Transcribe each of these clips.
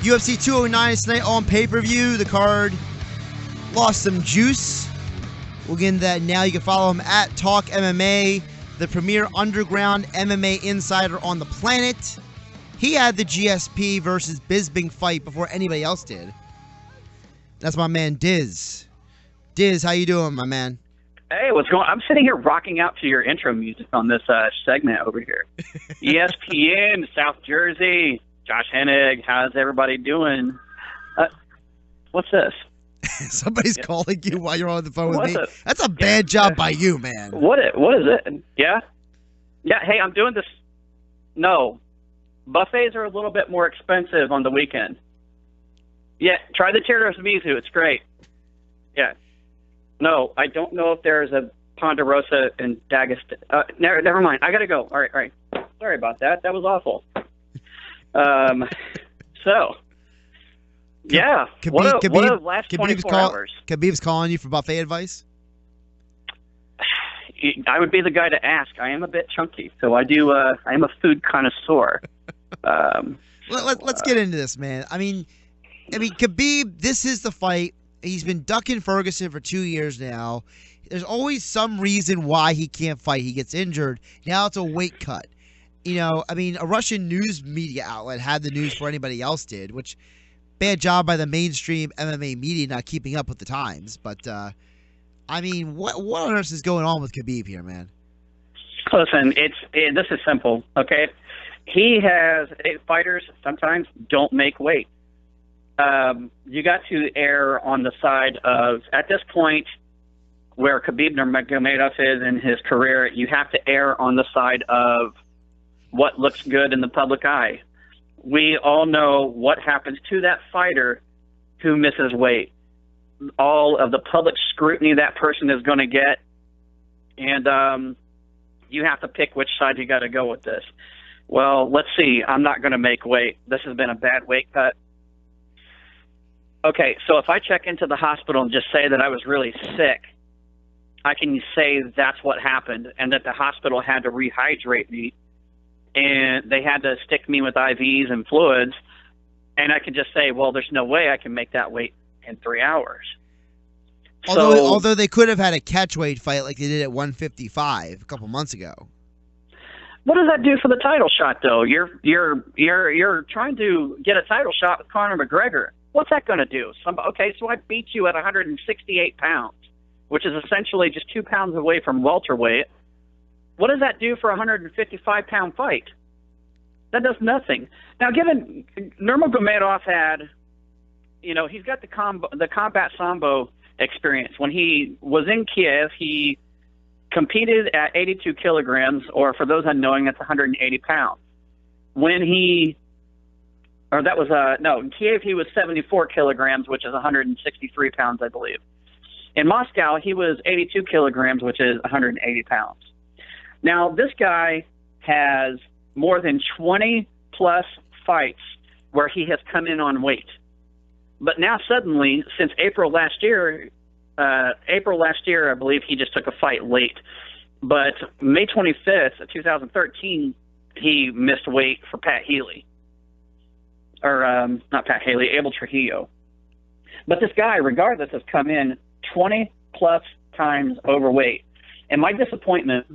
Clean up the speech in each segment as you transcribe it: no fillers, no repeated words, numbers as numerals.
UFC 209 is tonight on pay-per-view. The card lost some juice. We'll get into that now. You can follow him at Talk MMA, the premier underground MMA insider on the planet. He had the GSP versus Bisping fight before anybody else did. That's my man Dizz. Dizz, how you doing, my man? Hey, what's going on? I'm sitting here rocking out to your intro music on this segment over here. ESPN, South Jersey, Josh Hennig, how's everybody doing? What's this? Somebody's calling you while you're on the phone with me. It? That's a bad job by you, man. What is it? Yeah? Yeah, hey, I'm doing this. No. Buffets are a little bit more expensive on the weekend. Yeah, try the Tierras Mizu. It's great. Yeah. No, I don't know if there's a Ponderosa in Dagestan. Never mind. I got to go. All right. Sorry about that. That was awful. Yeah. What a last 24 hours. Khabib's calling you for buffet advice? I would be the guy to ask. I am a bit chunky, so I am a food connoisseur. Let's get into this, man. I mean, Khabib, this is the fight. He's been ducking Ferguson for 2 years now. There's always some reason why he can't fight. He gets injured. Now it's a weight cut. A Russian news media outlet had the news before anybody else did, which bad job by the mainstream MMA media not keeping up with the times. But, what on earth is going on with Khabib here, man? Listen, this is simple, okay? Fighters sometimes don't make weight. You got to err on the side of, at this point, where Khabib Nurmagomedov is in his career, you have to err on the side of what looks good in the public eye. We all know what happens to that fighter who misses weight. All of the public scrutiny that person is going to get, and you have to pick which side you got to go with this. Well, let's see. I'm not going to make weight. This has been a bad weight cut. Okay, so if I check into the hospital and just say that I was really sick, I can say that's what happened and that the hospital had to rehydrate me and they had to stick me with IVs and fluids, and I could just say, well, there's no way I can make that weight in 3 hours. Although they could have had a catchweight fight like they did at 155 a couple months ago. What does that do for the title shot, though? You're trying to get a title shot with Conor McGregor. What's that going to do? So I beat you at 168 pounds, which is essentially just 2 pounds away from welterweight. What does that do for a 155-pound fight? That does nothing. Now, given Nurmagomedov had, he's got the combat sambo experience. When he was in Kiev, he competed at 82 kilograms, or for those unknowing, that's 180 pounds. In Kiev he was 74 kilograms, which is 163 pounds, I believe. In Moscow, he was 82 kilograms, which is 180 pounds. Now, this guy has more than 20-plus fights where he has come in on weight. But now suddenly, since April last year, I believe he just took a fight late. But May 25th of 2013, he missed weight for Pat Healy. Not Pat Haley, Abel Trujillo. But this guy, regardless, has come in 20-plus times overweight. And my disappointment,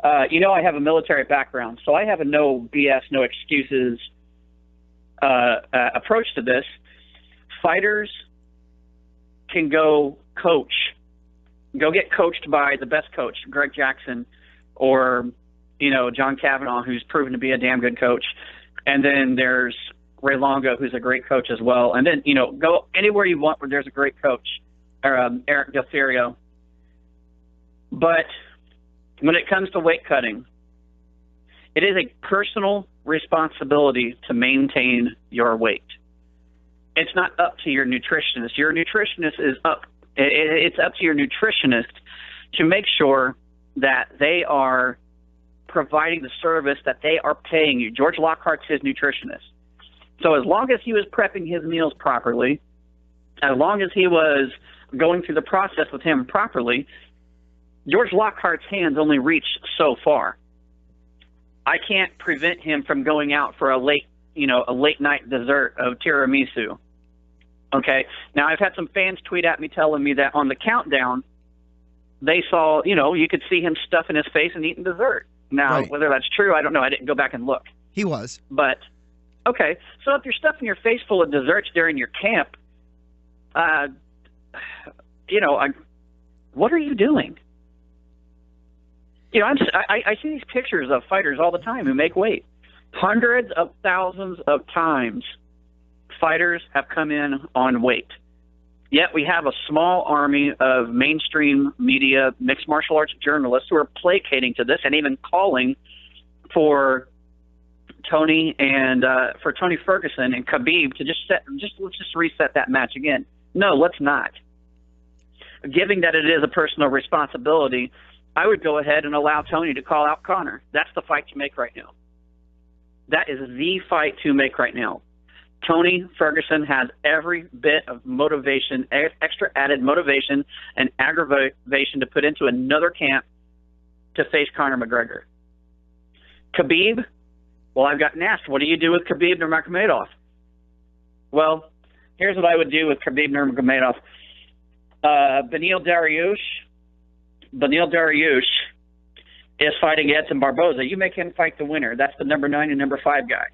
I have a military background, so I have a no BS, no excuses approach to this. Fighters can go get coached by the best coach, Greg Jackson, or, John Kavanaugh, who's proven to be a damn good coach. And then there's Ray Longo, who's a great coach as well. And then, go anywhere you want where there's a great coach, or Eric Del Furio. But when it comes to weight cutting, it is a personal responsibility to maintain your weight. It's not up to your nutritionist. Your nutritionist is it's up to your nutritionist to make sure that they are providing the service that they are paying you. George Lockhart's his nutritionist. So as long as he was prepping his meals properly, as long as he was going through the process with him properly, George Lockhart's hands only reach so far. I can't prevent him from going out for a late a late night dessert of tiramisu. Okay. Now I've had some fans tweet at me telling me that on the countdown, they saw, you could see him stuffing his face and eating dessert. Now, whether that's true, I don't know. I didn't go back and look. He was. But, okay. So if you're stuffing your face full of desserts during your camp, what are you doing? I see these pictures of fighters all the time who make weight. Hundreds of thousands of times fighters have come in on weight. Yet we have a small army of mainstream media, mixed martial arts journalists who are placating to this and even calling for Tony Ferguson and Khabib to let's just reset that match again. No, let's not. Given that it is a personal responsibility, I would go ahead and allow Tony to call out Conor. That's the fight to make right now. That is the fight to make right now. Tony Ferguson has every bit of motivation, extra added motivation and aggravation to put into another camp to face Conor McGregor. Khabib, well, I've gotten asked, what do you do with Khabib Nurmagomedov? Well, here's what I would do with Khabib Nurmagomedov. Beneil Dariush is fighting Edson Barboza. You make him fight the winner. That's the number 9 and number 5 guy.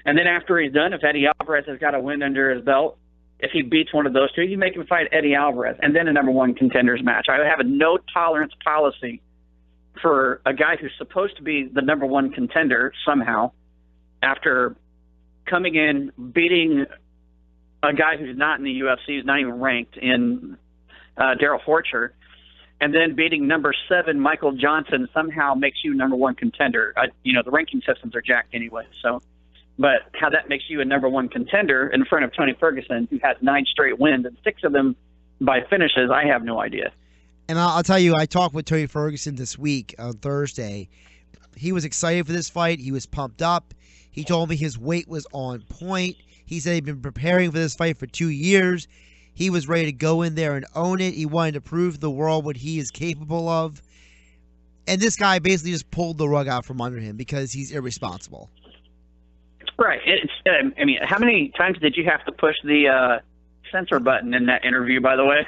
And then after he's done, if Eddie Alvarez has got a win under his belt, if he beats one of those two, you make him fight Eddie Alvarez, and then a number 1 contenders match. I have a no-tolerance policy for a guy who's supposed to be the number 1 contender somehow after coming in, beating a guy who's not in the UFC, who's not even ranked, in Daryl Horcher, and then beating number 7 Michael Johnson somehow makes you number 1 contender. The ranking systems are jacked anyway, so... But how that makes you a number 1 contender in front of Tony Ferguson, who has 9 straight wins and 6 of them by finishes, I have no idea. And I'll tell you, I talked with Tony Ferguson this week on Thursday. He was excited for this fight. He was pumped up. He told me his weight was on point. He said he'd been preparing for this fight for 2 years. He was ready to go in there and own it. He wanted to prove to the world what he is capable of. And this guy basically just pulled the rug out from under him because he's irresponsible. Right. How many times did you have to push the censor button in that interview, by the way?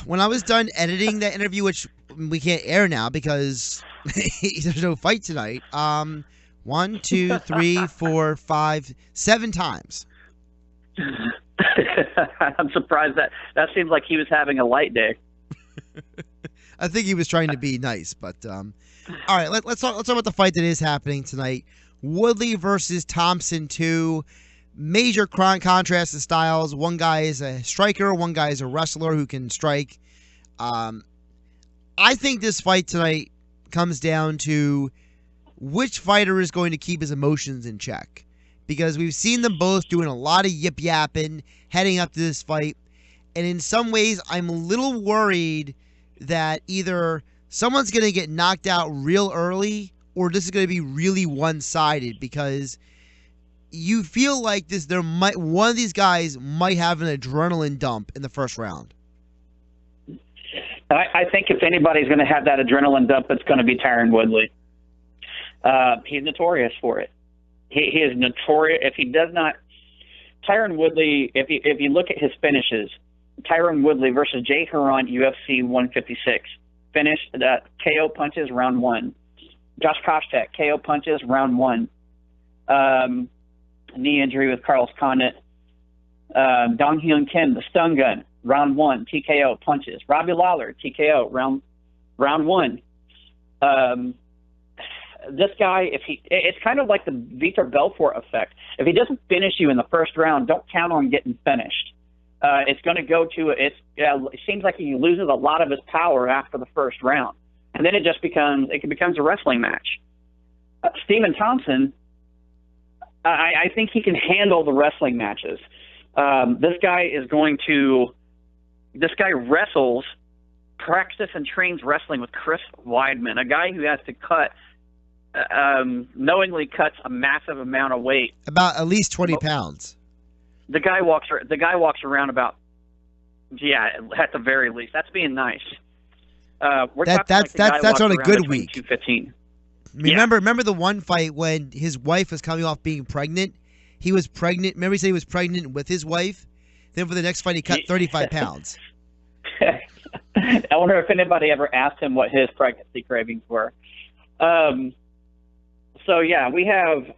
When I was done editing that interview, which we can't air now because there's no fight tonight, 1, 2, 3, 4, 5, 7 times. I'm surprised that seems like he was having a light day. I think he was trying to be nice, but all right, let's talk about the fight that is happening tonight. Woodley versus Thompson 2. Major contrast in styles. One guy is a striker. One guy is a wrestler who can strike. I think this fight tonight comes down to which fighter is going to keep his emotions in check. Because we've seen them both doing a lot of yip-yapping heading up to this fight. And in some ways, I'm a little worried that either someone's going to get knocked out real early or this is going to be really one-sided because you feel like one of these guys might have an adrenaline dump in the first round. I think if anybody's going to have that adrenaline dump, it's going to be Tyron Woodley. He's notorious for it. He is notorious. If he does not, Tyron Woodley, if you look at his finishes, Tyron Woodley versus Jay Huron, UFC 156, finished KO punches round 1. Josh Koscheck, KO punches, round 1. Knee injury with Carlos Condit. Dong Hyun Kim, the stun gun, round 1, TKO punches. Robbie Lawler, TKO, round 1. This guy, it's kind of like the Vitor Belfort effect. If he doesn't finish you in the first round, don't count on getting finished. It's going to go to, it seems like he loses a lot of his power after the first round. And then it becomes a wrestling match. Stephen Thompson, I think he can handle the wrestling matches. This guy wrestles, practice and trains wrestling with Chris Weidman, a guy who has to knowingly cuts a massive amount of weight. About at least 20 pounds. The guy walks around about, at the very least. That's being nice. That's on a good week. 215. Remember the one fight when his wife was coming off being pregnant? He was pregnant. Remember he said he was pregnant with his wife? Then for the next fight, he cut 35 pounds. I wonder if anybody ever asked him what his pregnancy cravings were. So, yeah, we have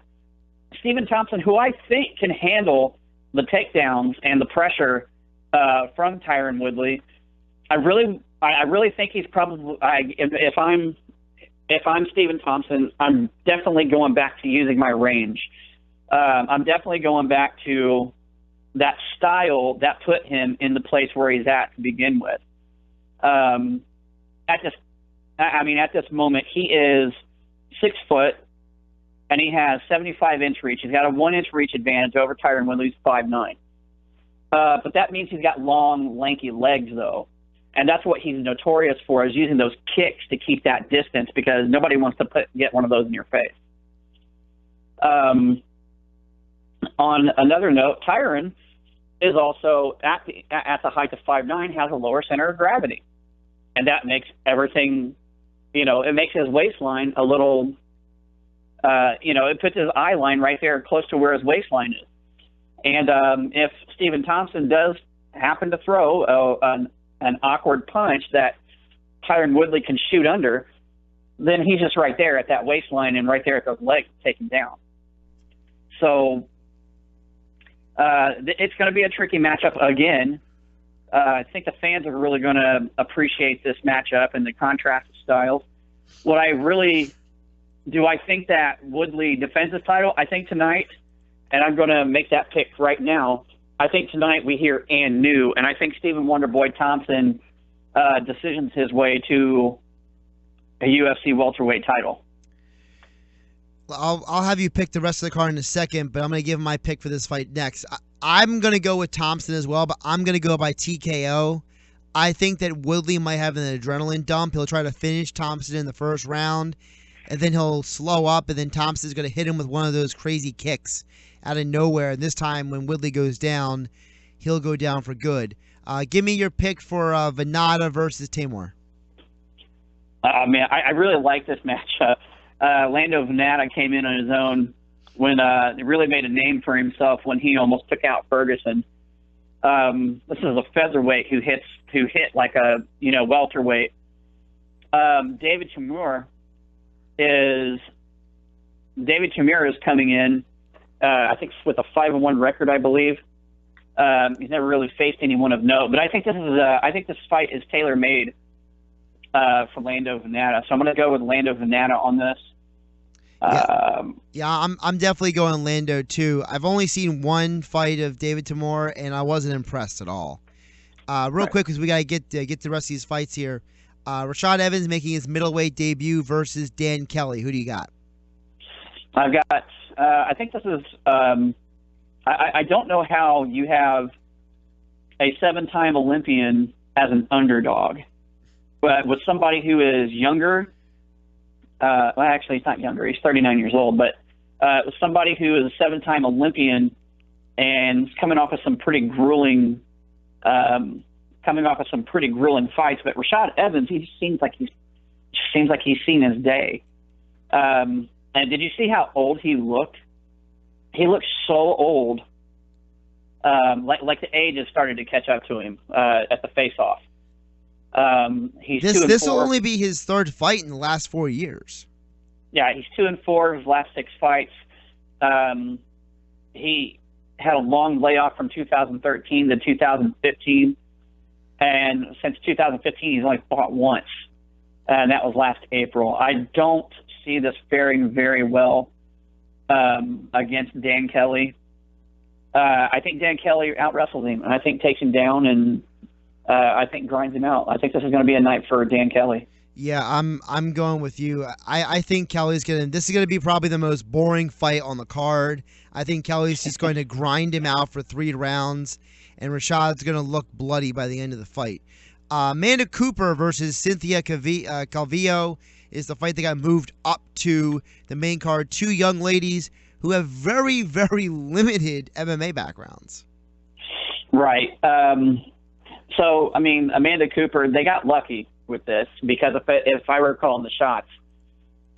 Stephen Thompson, who I think can handle the takedowns and the pressure from Tyron Woodley. I really think he's probably if I'm Stephen Thompson, I'm definitely going back to using my range. I'm definitely going back to that style that put him in the place where he's at to begin with. At this moment, he is 6 foot and he has 75-inch reach. He's got a 1-inch reach advantage over Tyron Woodley's 5'9". But that means he's got long, lanky legs, though. And that's what he's notorious for, is using those kicks to keep that distance, because nobody wants to get one of those in your face. On another note, Tyron is also at the height of 5'9", has a lower center of gravity. And that makes everything, it makes his waistline a little, it puts his eye line right there close to where his waistline is. And if Stephen Thompson does happen to throw an awkward punch that Tyron Woodley can shoot under, then he's just right there at that waistline and right there at those legs to take him down. So it's going to be a tricky matchup again. I think the fans are really going to appreciate this matchup and the contrast of styles. Do I think that Woodley defends his title? I think tonight, and I'm going to make that pick right now, I think tonight we hear and new, and I think Stephen Wonderboy Thompson decisions his way to a UFC welterweight title. I'll have you pick the rest of the card in a second, but I'm going to give my pick for this fight next. I'm going to go with Thompson as well, but I'm going to go by TKO. I think that Woodley might have an adrenaline dump. He'll try to finish Thompson in the first round, and then he'll slow up, and then Thompson's going to hit him with one of those crazy kicks out of nowhere. And this time, when Woodley goes down, he'll go down for good. Give me your pick for Venata versus Tamor. I really like this matchup. Lando Venata came in on his own when he really made a name for himself when he almost took out Ferguson. This is a featherweight who hit like a welterweight. David Tamur is coming in. I think with a 5-1 record, I believe. He's never really faced anyone of note, but I think this fight is tailor made for Lando Venata. So I'm going to go with Lando Venata on this. I'm definitely going Lando too. I've only seen one fight of David Tamur, and I wasn't impressed at all. Quick, because we got to get the rest of these fights here. Rashad Evans making his middleweight debut versus Dan Kelly. Who do you got? I've got. I think this is. I don't know how you have a 7-time Olympian as an underdog, but with somebody who is younger. Well, actually, he's not younger. He's 39 years old, but with somebody who is a 7-time Olympian and coming off of some pretty grueling fights. But Rashad Evans, he seems like he's seen his day. And did you see how old he looked? He looked so old, like the age has started to catch up to him at the face-off. This will only be his third fight in the last 4 years. Yeah, he's 2-4 of his last 6 fights. He had a long layoff from 2013 to 2015, and since 2015 he's only fought once, and that was last April. I don't see this faring very well against Dan Kelly. I think Dan Kelly out-wrestles him, and I think takes him down and I think grinds him out. I think this is going to be a night for Dan Kelly. Yeah, I'm going with you. I think this is going to be probably the most boring fight on the card. I think Kelly's just going to grind him out for 3 rounds, and Rashad's going to look bloody by the end of the fight. Amanda Cooper versus Cynthia Calvillo is the fight that got moved up to the main card. 2 young ladies who have very, very limited MMA backgrounds. Right. So, Amanda Cooper, they got lucky with this because if I were calling the shots,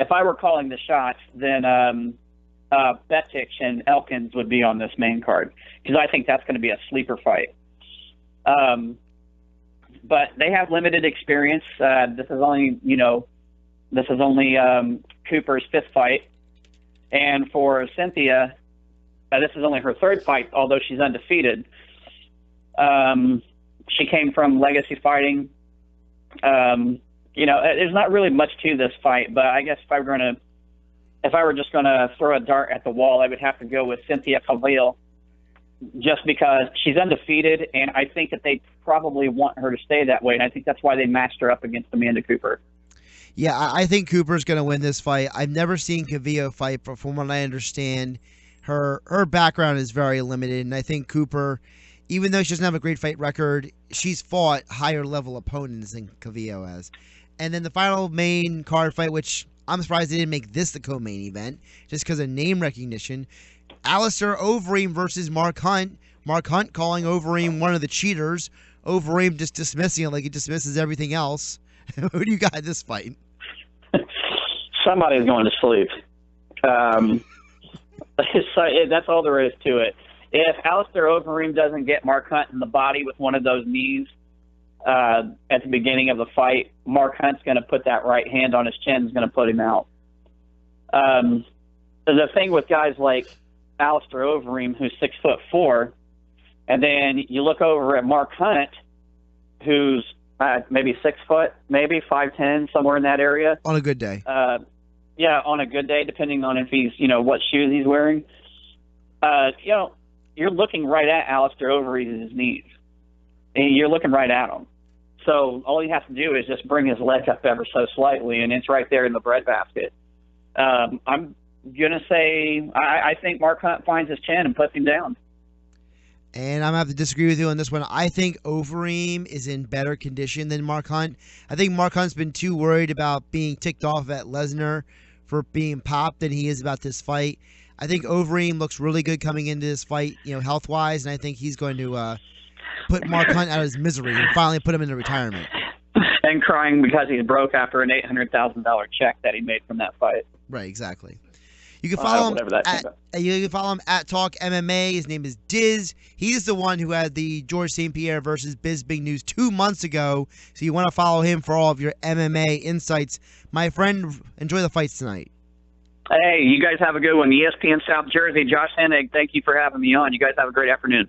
if I were calling the shots, then Betic and Elkins would be on this main card, because I think that's going to be a sleeper fight. But they have limited experience. This is only Cooper's fifth fight, and for Cynthia, this is only her third fight, although she's undefeated. She came from Legacy Fighting. There's not really much to this fight, but I guess if I were just gonna throw a dart at the wall, I would have to go with Cynthia Calvillo, just because she's undefeated, and I think that they probably want her to stay that way, and I think that's why they matched her up against Amanda Cooper. Yeah, I think Cooper's going to win this fight. I've never seen Calvillo fight, but from what I understand, her background is very limited, and I think Cooper, even though she doesn't have a great fight record, she's fought higher level opponents than Calvillo has. And then the final main card fight, which I'm surprised they didn't make this the co-main event, just because of name recognition. Alistair Overeem versus Mark Hunt. Mark Hunt calling Overeem one of the cheaters. Overeem just dismissing it like he dismisses everything else. Who do you got in this fight? Somebody's going to sleep. So that's all there is to it. If Alistair Overeem doesn't get Mark Hunt in the body with one of those knees at the beginning of the fight, Mark Hunt's going to put that right hand on his chin and is going to put him out. The thing with guys like Alistair Overeem, who's 6'4", and then you look over at Mark Hunt, who's maybe 6 foot, maybe 5'10", somewhere in that area. On a good day. Yeah, on a good day, depending on if he's, what shoes he's wearing. You're looking right at Alistair Overeem's knees. And you're looking right at him. So all you have to do is just bring his leg up ever so slightly, and it's right there in the breadbasket. I'm going to say I think Mark Hunt finds his chin and puts him down. And I'm going to have to disagree with you on this one. I think Overeem is in better condition than Mark Hunt. I think Mark Hunt's been too worried about being ticked off at Lesnar for being popped than he is about this fight. I think Overeem looks really good coming into this fight, health-wise, and I think he's going to put Mark Hunt out of his misery and finally put him into retirement. And crying because he's broke after an $800,000 check that he made from that fight. Right, exactly. You can follow him at Talk MMA. His name is Dizz. He's the one who had the George St. Pierre versus Bisping news 2 months ago. So you want to follow him for all of your MMA insights. My friend, enjoy the fights tonight. Hey, you guys have a good one. ESPN South Jersey, Josh Hennig, thank you for having me on. You guys have a great afternoon.